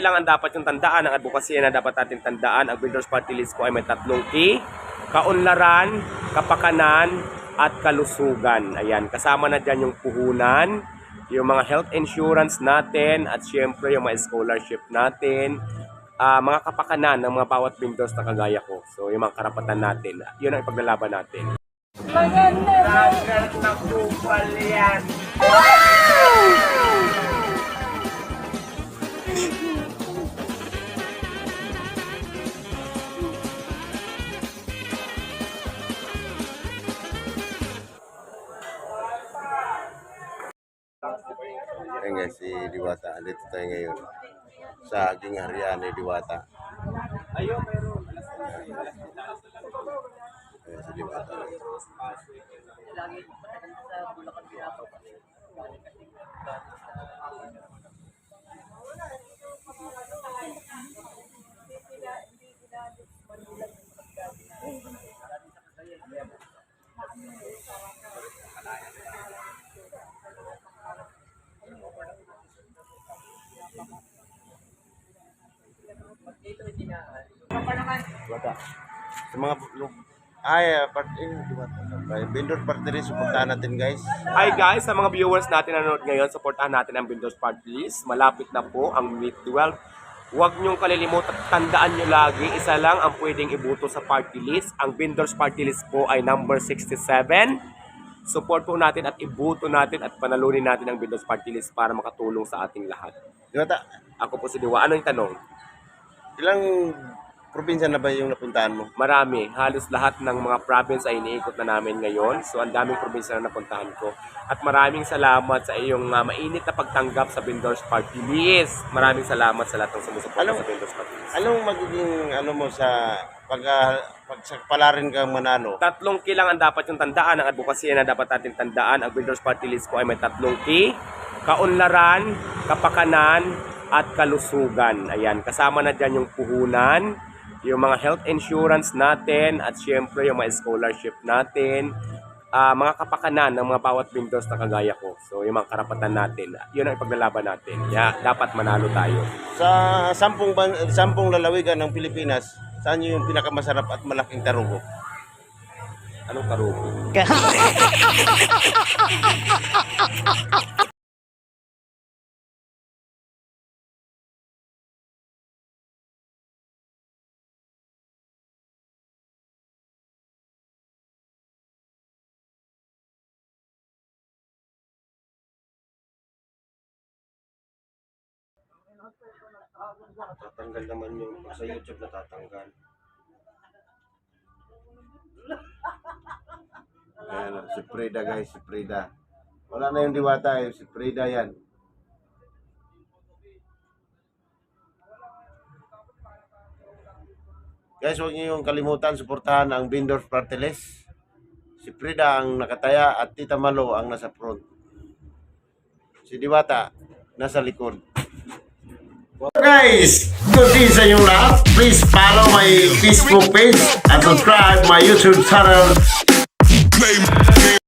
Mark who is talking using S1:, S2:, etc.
S1: lang ang dapat yung tandaan, ang advokasya na dapat natin tandaan. Ang Builders Party List po ay may 3 K: kaunlaran, kapakanan, at kalusugan. Ayan, kasama na dyan yung puhunan, yung mga health insurance natin, at syempre yung mga scholarship natin, mga kapakanan ng mga bawat vendors na kagaya ko. So yung mga karapatan natin, yun ang ipaglalaban natin. Maganda na kupal yan.
S2: Ayan guys, si Diwata. Dito tayo ngayon sa aking harian ni Diwata.
S1: Ayun, meron.
S2: Ayan si Diwata. Diwata. Sa mga vendor party rin, supportahan natin guys.
S1: Hi guys, sa mga viewers natin na nanonood ngayon, supportahan natin ang Vendors Party List. Malapit na po ang May 12. Huwag niyong kalilimutan, tandaan niyo lagi, isa lang ang pwedeng ibuto sa party list. Ang Vendors Party List po ay number 67. Support po natin at ibuto natin at panalunin natin ang Vendors Party List para makatulong sa ating lahat.
S2: Diwata,
S1: Ako po si Diwa. Ano yung tanong?
S2: ilang probinsya na ba yung napuntahan mo?
S1: Marami. Halos lahat ng mga province ay iniikot na namin ngayon. So, ang daming probinsya na napuntahan ko. At maraming salamat sa iyong mainit na pagtanggap sa Vendors Party List. Maraming salamat sa lahat ng sumusuporta sa Vendors Party List.
S2: Anong magiging mo sa pagpalarin kang manalo?
S1: 3 K lang ang dapat yung tandaan. Ang advokasya na dapat natin tandaan. Ang Vendors Party List po ay may 3 K: kaunlaran, kapakanan, at kalusugan. Ayan, kasama na dyan yung puhunan, yung mga health insurance natin, at syempre yung mga scholarship natin, mga kapakanan ng mga bawat vendors na kagaya ko. So yung mga karapatan natin, yun ang ipaglalaban natin. Dapat manalo tayo.
S2: Sa 10 lalawigan ng Pilipinas, saan yung pinakamasarap at malaking tarugo?
S1: Anong karugo?
S2: Tatanggal naman yung sa YouTube na tatanggal. Ayan, si Frida guys, si Frida. Wala na yung Diwata, si Frida yan. Guys, huwag niyo yung kalimutan, suportahan ang Vendors Party List. Si Frida ang nakataya at Tita Malo ang nasa front. Si Diwata nasa likod. Guys, good day sa inyong lahat. Please follow my Facebook page and subscribe my YouTube channel.